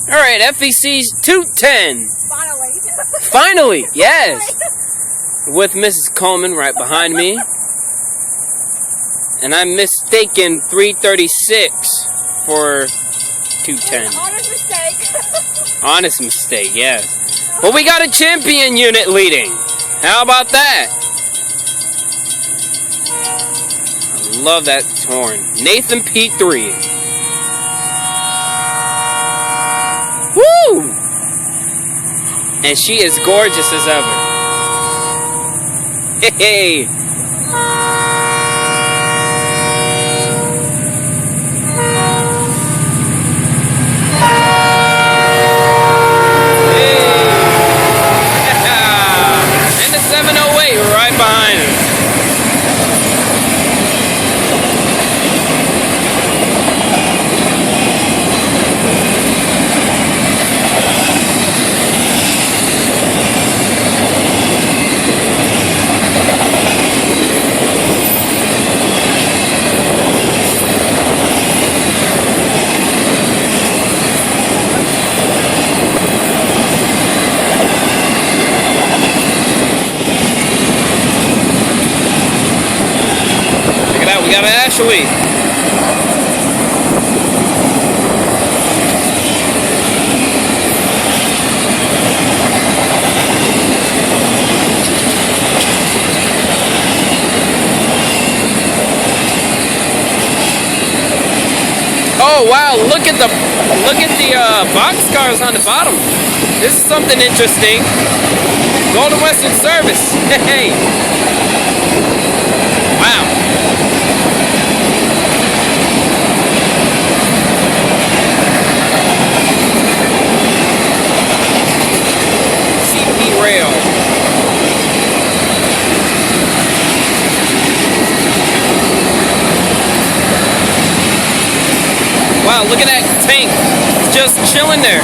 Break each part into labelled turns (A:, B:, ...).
A: Alright, FEC's 210.
B: Finally.
A: Finally, yes. With Mrs. Coleman right behind me. And I'm mistaken 336 for 210.
B: Honest mistake.
A: Honest mistake, yes. But we got a champion unit leading. How about that? I love that horn. Nathan P3. Woo! And she is gorgeous as ever. Hey! And the 708 right behind us. We got Ashley. Oh wow, look at the boxcars on the bottom. This is something interesting. Golden Western Service. Hey. Wow. Rail. Wow, look at that tank. It's just chilling there.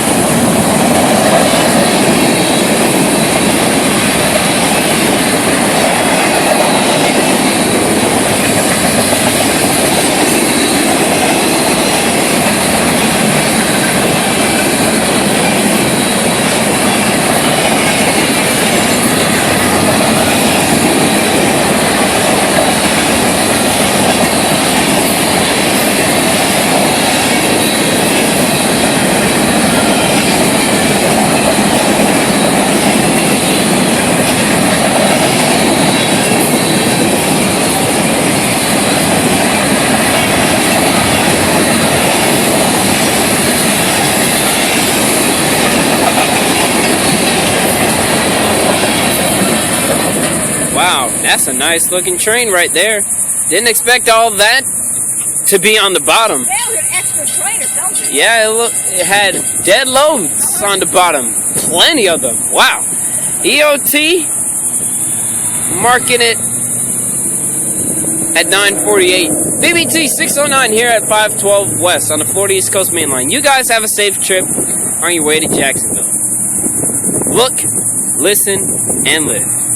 A: Wow, that's a nice looking train right there. Didn't expect all that to be on the bottom.
B: Yeah, it was an extra train or something.
A: Yeah, it had dead loads on the bottom. Plenty of them. Wow. EOT marking it at 9:48. BBT 609 here at 512 West on the Florida East Coast Main Line. You guys have a safe trip on your way to Jacksonville. Look, listen, and live.